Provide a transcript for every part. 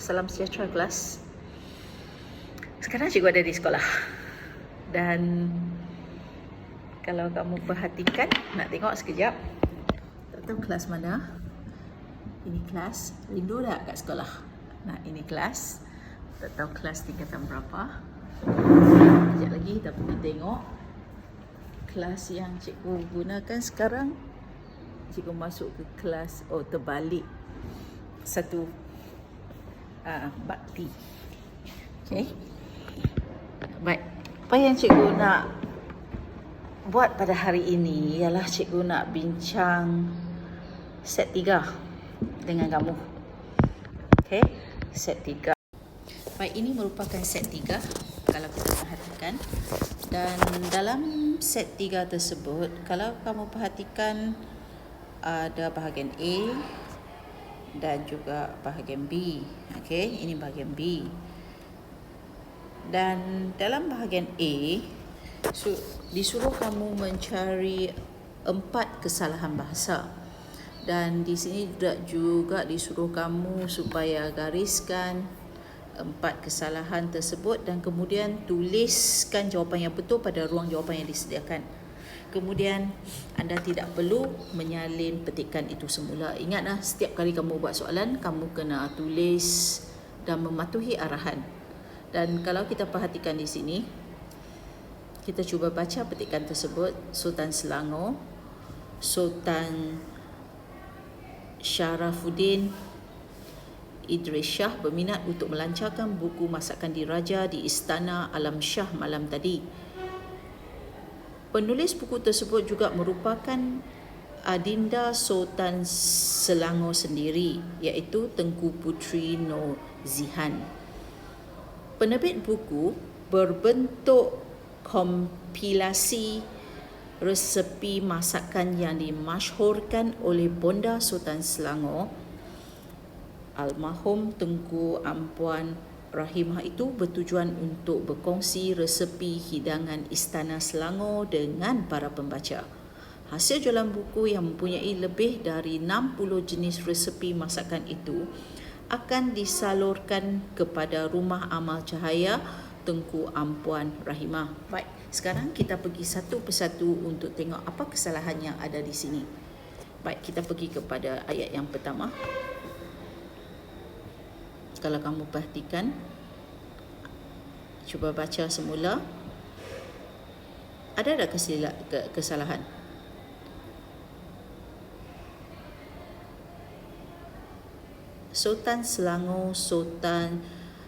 Salam sejahtera kelas. Sekarang cikgu ada di sekolah. Dan kalau kamu perhatikan, nak tengok sekejap. Tak tahu kelas mana. Ini kelas. Rindu tak kat sekolah? Nah, ini kelas. Tak tahu kelas tingkatan berapa. Sekejap lagi kita pergi tengok kelas yang cikgu gunakan sekarang. Cikgu masuk ke kelas, terbalik. Satu bakti. Okay. Baik. Apa yang cikgu nak buat pada hari ini ialah cikgu nak bincang set 3 dengan kamu. Okay. Set 3. Baik, ini merupakan set 3 kalau kita perhatikan. Dan dalam set 3 tersebut, kalau kamu perhatikan ada bahagian A dan juga bahagian B. Okey, ini bahagian B. Dan dalam bahagian A, disuruh kamu mencari 4 kesalahan bahasa. Dan di sini juga disuruh kamu supaya gariskan 4 kesalahan tersebut dan kemudian tuliskan jawapan yang betul pada ruang jawapan yang disediakan. Kemudian anda tidak perlu menyalin petikan itu semula. Ingatlah, setiap kali kamu buat soalan, kamu kena tulis dan mematuhi arahan. Dan kalau kita perhatikan di sini, kita cuba baca petikan tersebut. Sultan Selangor, Sultan Syarafuddin Idris Shah berminat untuk melancarkan buku Masakan Diraja di Istana Alam Shah malam tadi. Penulis buku tersebut juga merupakan adinda Sultan Selangor sendiri, iaitu Tengku Puteri Nur Zihan. Penerbit buku berbentuk kompilasi resepi masakan yang dimasyhurkan oleh Bonda Sultan Selangor, almarhum Tengku Ampuan Rahimah itu bertujuan untuk berkongsi resepi hidangan Istana Selangor dengan para pembaca. Hasil jualan buku yang mempunyai lebih dari 60 jenis resepi masakan itu akan disalurkan kepada Rumah Amal Cahaya Tengku Ampuan Rahimah. Baik, sekarang kita pergi satu persatu untuk tengok apa kesalahan yang ada di sini. Baik, kita pergi kepada ayat yang pertama. Kalau kamu perhatikan, cuba baca semula. Ada tak kesalahan? Sultan Selangor, Sultan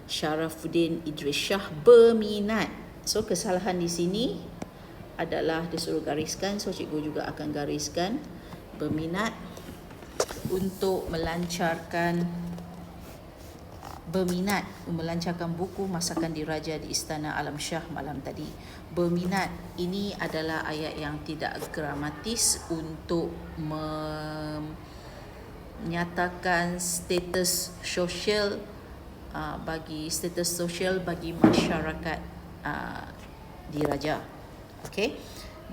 Syarafuddin Idris Shah berminat. So, kesalahan di sini adalah disuruh gariskan. So, cikgu juga akan gariskan. Berminat untuk melancarkan buku Masakan Diraja di Istana Alam Shah malam tadi. Berminat, ini adalah ayat yang tidak gramatis untuk menyatakan status sosial bagi masyarakat diraja. Okey.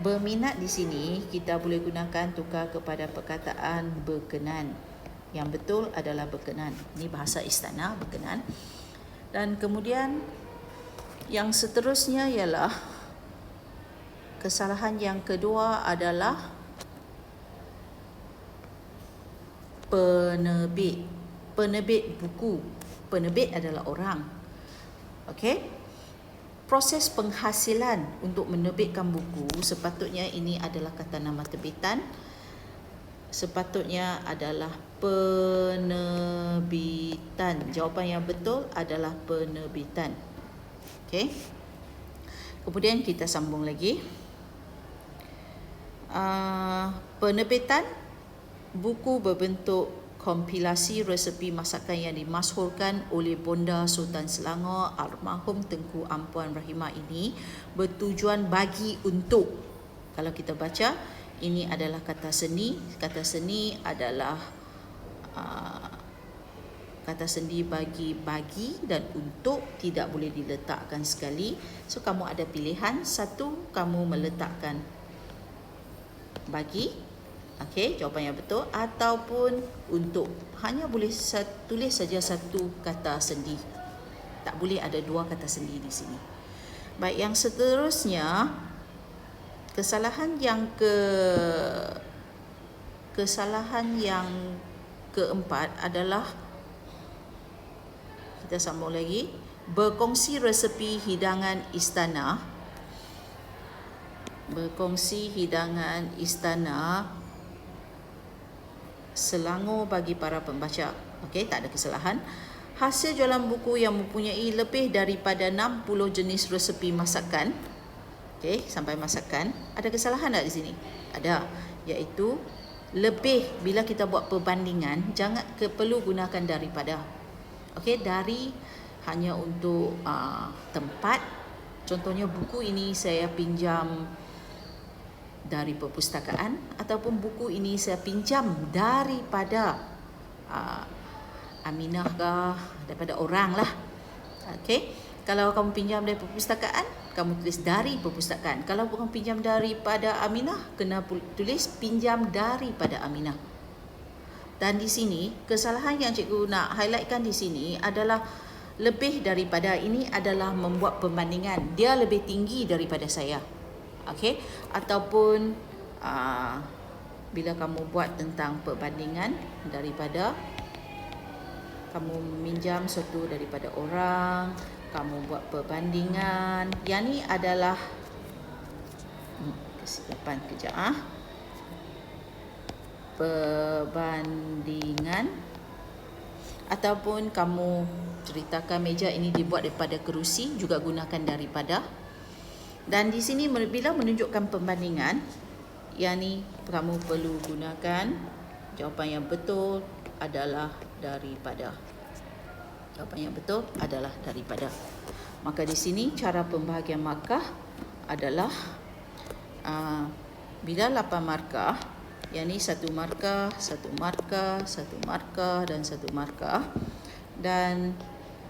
Berminat di sini kita boleh gunakan tukar kepada perkataan berkenan. Yang betul adalah berkenan. Ini bahasa istana, berkenan. Dan kemudian yang seterusnya ialah kesalahan yang kedua adalah penerbit. Penerbit buku. Penerbit adalah orang. Okey? Proses penghasilan untuk menerbitkan buku, sepatutnya ini adalah kata nama terbitan. Sepatutnya adalah penerbitan. Jawapan yang betul adalah penerbitan. Okey. Kemudian kita sambung lagi. Penerbitan buku berbentuk kompilasi resepi masakan yang dimasyhurkan oleh Bonda Sultan Selangor, almarhum Tengku Ampuan Rahimah ini bertujuan bagi untuk. Kalau kita baca, ini adalah kata seni. Kata seni adalah kata sendi bagi dan untuk, tidak boleh diletakkan sekali. So, kamu ada pilihan. Satu, kamu meletakkan bagi. Okey, jawapan yang betul, ataupun untuk. Hanya boleh tulis saja satu kata sendi. Tak boleh ada dua kata sendi di sini. Baik, yang seterusnya, kesalahan yang keempat adalah, kita sambung lagi, berkongsi resepi hidangan istana. Berkongsi hidangan istana Selangor bagi para pembaca. Okey, tak ada kesalahan. Hasil jualan buku yang mempunyai lebih daripada 60 jenis resepi masakan. Okey, sampai masakan. Ada kesalahan tak di sini? Ada, iaitu lebih. Bila kita buat perbandingan, jangan perlu gunakan daripada. Okey, dari hanya untuk tempat. Contohnya, buku ini saya pinjam dari perpustakaan, ataupun buku ini saya pinjam daripada Aminah kah, daripada orang lah. Okey, kalau kamu pinjam dari perpustakaan, kamu tulis dari perpustakaan. Kalau kamu pinjam daripada Aminah, kena tulis pinjam daripada Aminah. Dan di sini, kesalahan yang cikgu nak highlightkan di sini adalah lebih daripada. Ini adalah membuat perbandingan. Dia lebih tinggi daripada saya. Okey, ataupun bila kamu buat tentang perbandingan daripada, kamu minjam sesuatu daripada orang, kamu buat perbandingan. Yang ni adalah kesilapan kejap. Perbandingan, ataupun kamu ceritakan meja ini dibuat daripada kerusi, juga gunakan daripada. Dan di sini bila menunjukkan perbandingan, yang ni kamu perlu gunakan jawapan yang betul adalah daripada. Jawapan yang betul adalah daripada. Maka di sini cara pembahagian markah adalah bila 8 markah, yang ni 1 markah, 1 markah, 1 markah dan 1 markah. Dan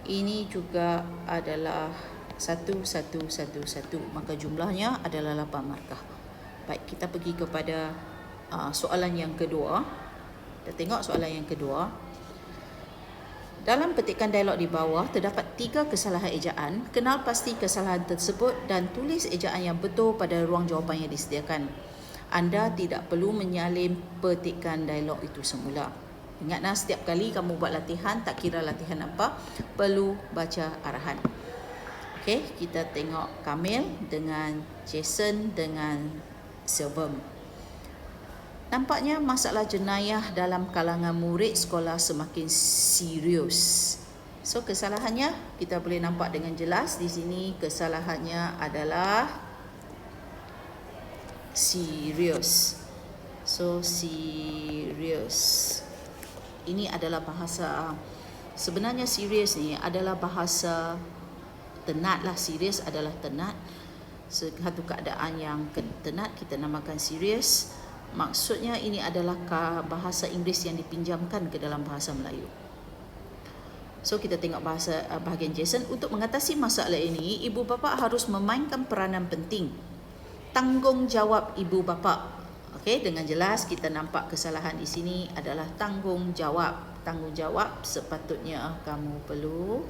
ini juga adalah 1, 1, 1, 1. Maka jumlahnya adalah 8 markah. Baik, kita pergi kepada soalan yang kedua. Kita tengok soalan yang kedua. Dalam petikan dialog di bawah, terdapat 3 kesalahan ejaan. Kenal pasti kesalahan tersebut dan tulis ejaan yang betul pada ruang jawapan yang disediakan. Anda tidak perlu menyalin petikan dialog itu semula. Ingatlah, setiap kali kamu buat latihan, tak kira latihan apa, perlu baca arahan. Okey, kita tengok Kamil dengan Jason dengan Silvam. Nampaknya masalah jenayah dalam kalangan murid sekolah semakin serius. So, kesalahannya kita boleh nampak dengan jelas di sini. Kesalahannya adalah serius. So, serius. Ini adalah bahasa, sebenarnya serius ni adalah bahasa tenat lah. Serius adalah tenat. Satu keadaan yang tenat kita namakan serius. Maksudnya ini adalah bahasa Inggeris yang dipinjamkan ke dalam bahasa Melayu. So, kita tengok bahagian Jason. Untuk mengatasi masalah ini, ibu bapa harus memainkan peranan penting. Tanggungjawab ibu bapa. Okey, dengan jelas kita nampak kesalahan di sini adalah tanggungjawab. Tanggungjawab sepatutnya kamu perlu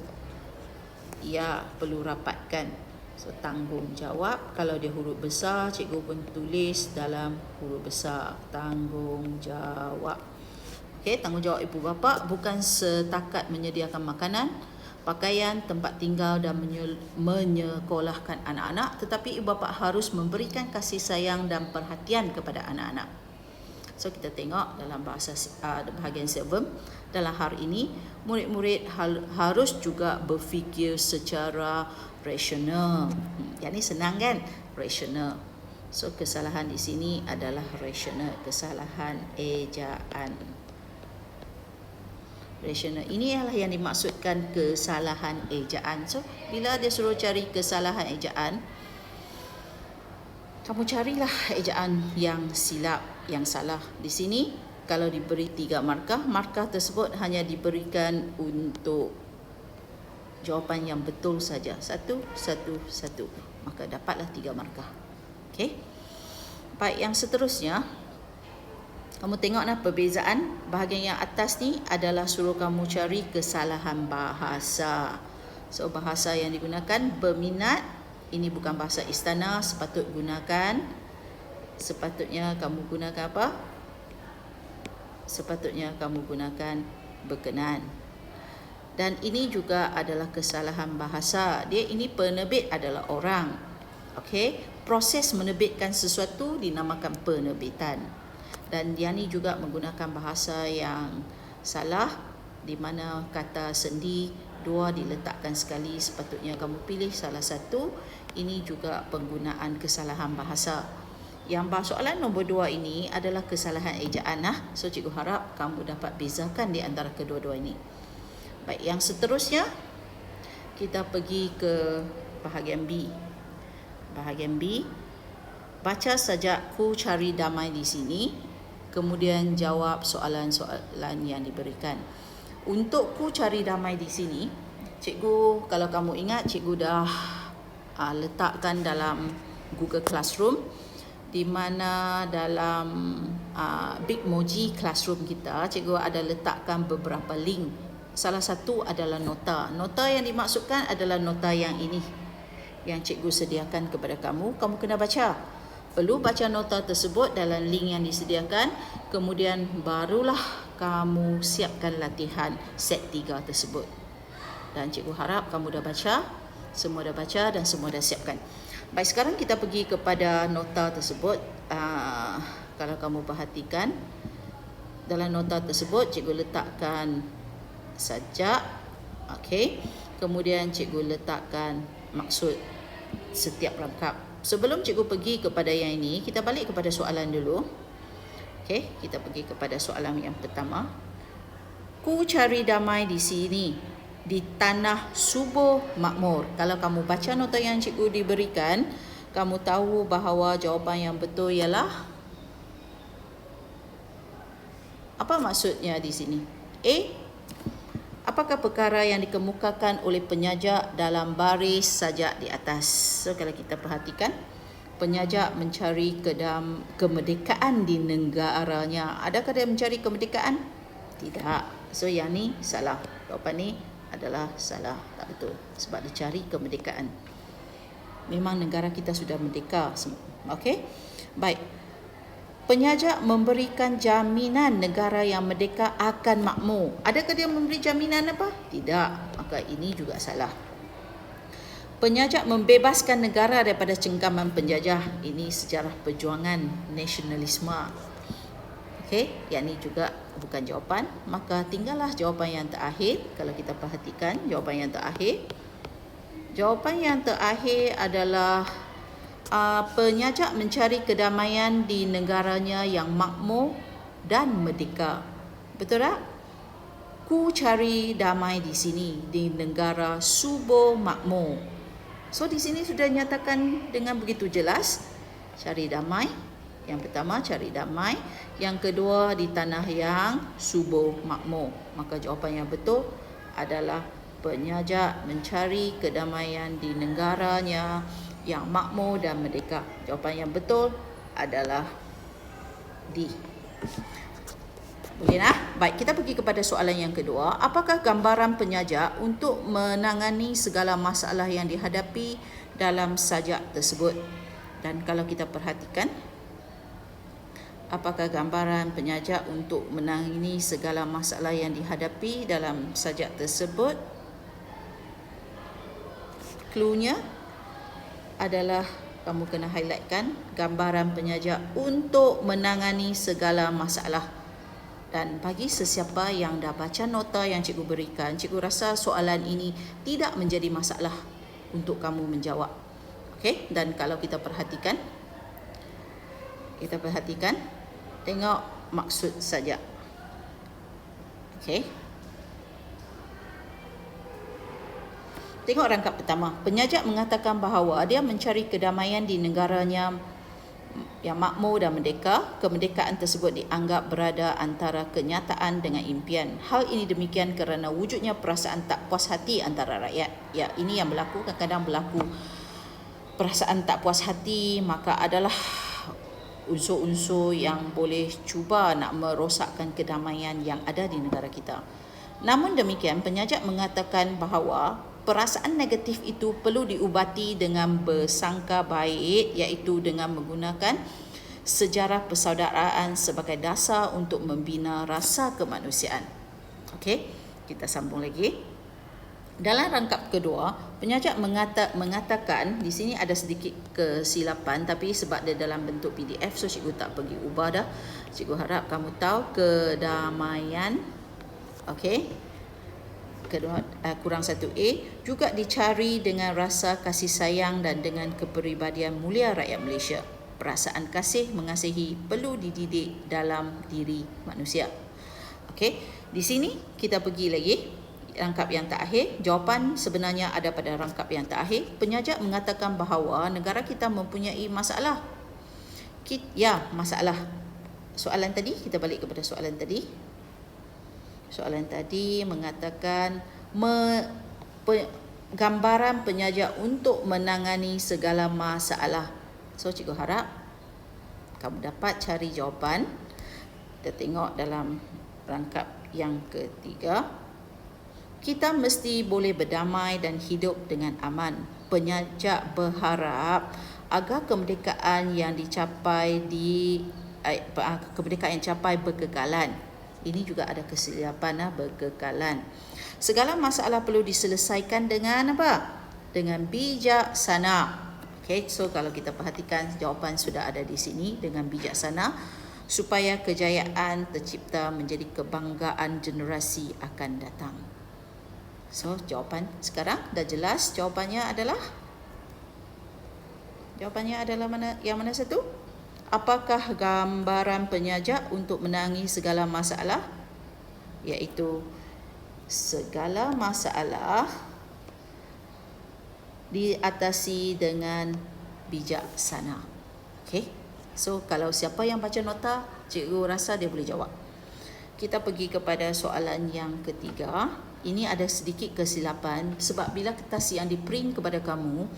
rapatkan. So, tanggungjawab, kalau dia huruf besar, cikgu pun tulis dalam huruf besar. Tanggungjawab. Okey, tanggungjawab ibu bapa bukan setakat menyediakan makanan, pakaian, tempat tinggal dan menyekolahkan anak-anak, tetapi ibu bapa harus memberikan kasih sayang dan perhatian kepada anak-anak. So, kita tengok dalam bahasa bahagian Silvam, dalam hari ini murid-murid harus juga berfikir secara rasional. Yang ni senang kan? Rasional. So, kesalahan di sini adalah rasional. Kesalahan ejaan. Rasional. Ini adalah yang dimaksudkan kesalahan ejaan. So, bila dia suruh cari kesalahan ejaan, kamu carilah ejaan yang silap, yang salah. Di sini, kalau diberi 3 markah, markah tersebut hanya diberikan untuk jawapan yang betul saja. 1, 1, 1. Maka dapatlah 3 markah. Okey. Baik, yang seterusnya, Kamu tengok nah perbezaan. Bahagian yang atas ni adalah suruh kamu cari kesalahan bahasa. So bahasa yang digunakan berminat, ini bukan bahasa istana, sepatutnya kamu gunakan apa? Sepatutnya kamu gunakan berkenan. Dan ini juga adalah kesalahan bahasa. Ini penerbit adalah orang. Okey, proses menerbitkan sesuatu dinamakan penerbitan. Dan dia ni juga menggunakan bahasa yang salah, di mana kata sendi dua diletakkan sekali, sepatutnya kamu pilih salah satu. Ini juga penggunaan kesalahan bahasa. Yang soalan nombor 2 ini adalah kesalahan ejaan. So cikgu harap kamu dapat bezakan di antara kedua-dua ini. Baik, yang seterusnya kita pergi ke bahagian B. Bahagian B, baca saja ku cari damai di sini, kemudian jawab soalan-soalan yang diberikan. Untuk ku cari damai di sini, cikgu, kalau kamu ingat, cikgu dah letakkan dalam Google Classroom, di mana dalam Bitmoji Classroom kita, cikgu ada letakkan beberapa link. Salah satu adalah nota. Nota yang dimaksudkan adalah nota yang ini, yang cikgu sediakan kepada kamu. Kamu kena baca. Perlu baca nota tersebut dalam link yang disediakan. Kemudian barulah kamu siapkan latihan set 3 tersebut. Dan cikgu harap kamu dah baca. Semua dah baca dan semua dah siapkan. Baik, sekarang kita pergi kepada nota tersebut. Kalau kamu perhatikan, dalam nota tersebut cikgu letakkan sajak. Okey. Kemudian cikgu letakkan maksud setiap rangkap. Sebelum cikgu pergi kepada yang ini, kita balik kepada soalan dulu. Okey, kita pergi kepada soalan yang pertama. Ku cari damai di sini, di tanah subur makmur. Kalau kamu baca nota yang cikgu diberikan, kamu tahu bahawa jawapan yang betul ialah apa maksudnya di sini? A, apakah perkara yang dikemukakan oleh penyajak dalam baris sajak di atas? So kalau kita perhatikan, penyajak mencari kemerdekaan di negaranya. Adakah dia mencari kemerdekaan? Tidak. So yang ni salah. Jawapan ni adalah salah, tak betul. Sebab dia cari kemerdekaan. Memang negara kita sudah merdeka. Okey? Baik. Penyajak memberikan jaminan negara yang merdeka akan makmur. Adakah dia memberi jaminan apa? Tidak. Maka ini juga salah. Penyajak membebaskan negara daripada cengkaman penjajah. Ini sejarah perjuangan nasionalisme. Okey, yang ini juga bukan jawapan. Maka tinggallah jawapan yang terakhir. Kalau kita perhatikan jawapan yang terakhir. Jawapan yang terakhir adalah penyajak mencari kedamaian di negaranya yang makmur dan merdeka. Betul tak? Ku cari damai di sini, di negara subur makmur. So di sini sudah nyatakan dengan begitu jelas, cari damai. Yang pertama cari damai, yang kedua di tanah yang subur makmur. Maka jawapan yang betul adalah penyajak mencari kedamaian di negaranya yang makmur dan merdeka. Jawapan yang betul adalah D. Boleh nah? Baik, kita pergi kepada soalan yang kedua. Apakah gambaran penyajak untuk menangani segala masalah yang dihadapi dalam sajak tersebut? Dan kalau kita perhatikan, apakah gambaran penyajak untuk menangani segala masalah yang dihadapi dalam sajak tersebut? Cluenya adalah kamu kena highlightkan gambaran penyajak untuk menangani segala masalah. Dan bagi sesiapa yang dah baca nota yang cikgu berikan, cikgu rasa soalan ini tidak menjadi masalah untuk kamu menjawab. Okey, dan kalau kita perhatikan, tengok maksud sajak. Okey. Tengok rangkap pertama. Penyajak mengatakan bahawa dia mencari kedamaian di negaranya yang makmur dan merdeka. Kemerdekaan tersebut dianggap berada antara kenyataan dengan impian. Hal ini demikian kerana wujudnya perasaan tak puas hati antara rakyat. Ya, ini yang berlaku, kadang-kadang berlaku perasaan tak puas hati, maka adalah unsur-unsur yang boleh cuba nak merosakkan kedamaian yang ada di negara kita. Namun demikian, penyajak mengatakan bahawa perasaan negatif itu perlu diubati dengan bersangka baik, iaitu dengan menggunakan sejarah persaudaraan sebagai dasar untuk membina rasa kemanusiaan. Okey, kita sambung lagi. Dalam rangkap kedua, penyajak mengatakan di sini ada sedikit kesilapan, tapi sebab dia dalam bentuk PDF, so cikgu tak pergi ubah dah. Cikgu harap kamu tahu kedamaian, okey, kurang 1A juga dicari dengan rasa kasih sayang dan dengan kepribadian mulia rakyat Malaysia. Perasaan kasih mengasihi perlu dididik dalam diri manusia. Okey, di sini kita pergi lagi rangkap yang terakhir. Jawapan sebenarnya ada pada rangkap yang terakhir. Penyajak mengatakan bahawa negara kita mempunyai masalah. Masalah. Soalan tadi, kita balik kepada soalan tadi. Soalan tadi mengatakan gambaran penyajak untuk menangani segala masalah. So cikgu harap kamu dapat cari jawapan. Kita tengok dalam rangkap yang ketiga. Kita mesti boleh berdamai dan hidup dengan aman. Penyajak berharap agar kemerdekaan yang dicapai berkekalan. Ini juga ada kesilapan, berkekalan. Segala masalah perlu diselesaikan dengan apa? Dengan bijaksana. Okay, so kalau kita perhatikan jawapan sudah ada di sini, dengan bijaksana, supaya kejayaan tercipta menjadi kebanggaan generasi akan datang. So, jawapan sekarang dah jelas. Jawapannya adalah mana? Yang mana satu? Apakah gambaran penyajak untuk menangani segala masalah? Iaitu segala masalah diatasi dengan bijaksana. Okey. So, kalau siapa yang baca nota, cikgu rasa dia boleh jawab. Kita pergi kepada soalan yang ketiga. Ini ada sedikit kesilapan sebab bila kertas yang diprint kepada kamu,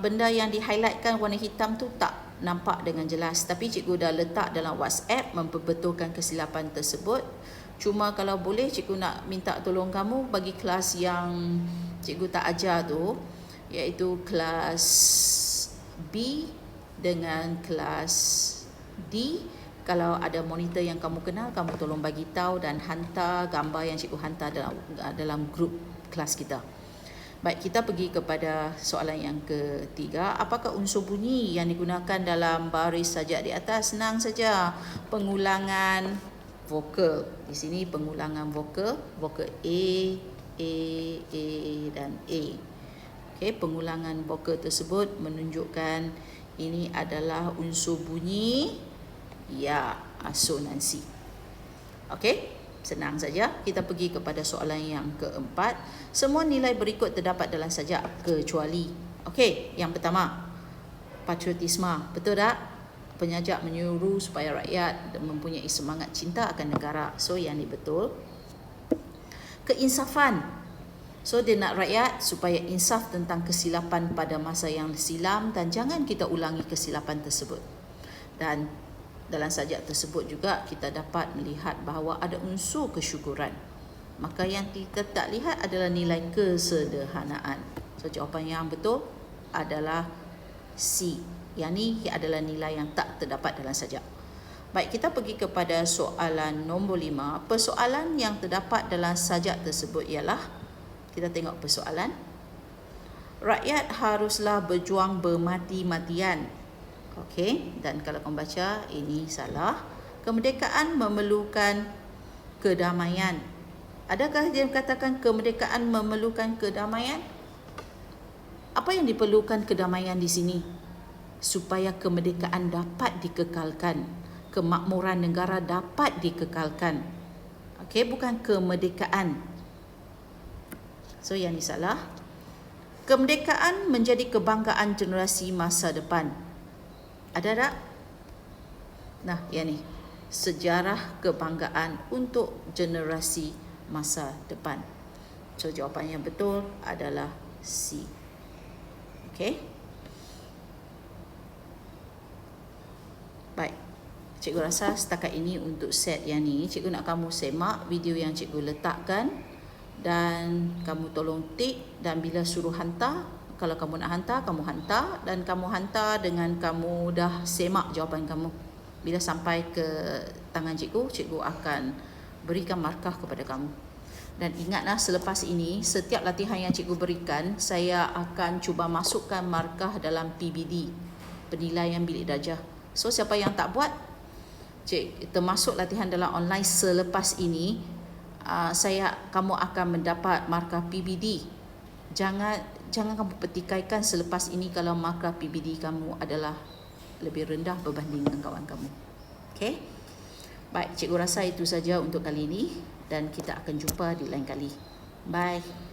benda yang di-highlightkan warna hitam tu tak nampak dengan jelas. Tapi cikgu dah letak dalam WhatsApp memperbetulkan kesilapan tersebut. Cuma kalau boleh cikgu nak minta tolong kamu bagi kelas yang cikgu tak ajar tu, iaitu kelas B dengan kelas D. Kalau ada monitor yang kamu kenal, kamu tolong bagi tahu dan hantar gambar yang cikgu hantar dalam grup kelas kita. Baik, kita pergi kepada soalan yang ketiga. Apakah unsur bunyi yang digunakan dalam baris sajak di atas? Senang saja. Pengulangan vokal. Di sini pengulangan vokal. Vokal A dan A. Okey, pengulangan vokal tersebut menunjukkan ini adalah unsur bunyi asonansi. Okey, senang saja. Kita pergi kepada soalan yang keempat. Semua nilai berikut terdapat dalam sajak kecuali. Okey, yang pertama, patriotisme. Betul tak? Penyajak menyuruh supaya rakyat mempunyai semangat cinta akan negara. So, yang ni betul. Keinsafan. So, dia nak rakyat supaya insaf tentang kesilapan pada masa yang silam dan jangan kita ulangi kesilapan tersebut. Dan dalam sajak tersebut juga kita dapat melihat bahawa ada unsur kesyukuran. Maka yang kita tak lihat adalah nilai kesederhanaan. So, jawapan yang betul adalah C. Yang ni adalah nilai yang tak terdapat dalam sajak. Baik, kita pergi kepada soalan nombor 5. Persoalan yang terdapat dalam sajak tersebut ialah, kita tengok persoalan. Rakyat haruslah berjuang bermati-matian. Okey, dan kalau kamu baca, ini salah. Kemerdekaan memerlukan kedamaian. Adakah dia katakan kemerdekaan memerlukan kedamaian? Apa yang diperlukan kedamaian di sini? Supaya kemerdekaan dapat dikekalkan, kemakmuran negara dapat dikekalkan. Okey, bukan kemerdekaan. So, yang ini salah. Kemerdekaan menjadi kebanggaan generasi masa depan. Ada tak? Nah, yang ni. Sejarah kebanggaan untuk generasi masa depan. So, jawapan yang betul adalah C. Okey. Cikgu rasa setakat ini untuk set yang ni, cikgu nak kamu semak video yang cikgu letakkan dan kamu tolong tik, dan bila suruh hantar, kalau kamu nak hantar, kamu hantar, dan kamu hantar dengan kamu dah semak jawapan kamu. Bila sampai ke tangan cikgu, cikgu akan berikan markah kepada kamu. Dan ingatlah, selepas ini setiap latihan yang cikgu berikan, saya akan cuba masukkan markah dalam PBD, penilaian bilik darjah. So siapa yang tak buat, termasuk latihan dalam online selepas ini, kamu akan mendapat markah PBD. Jangan kamu petikaikan selepas ini kalau markah PBD kamu adalah lebih rendah berbanding dengan kawan kamu. Okey? Baik, cikgu rasa itu saja untuk kali ini dan kita akan jumpa di lain kali. Bye.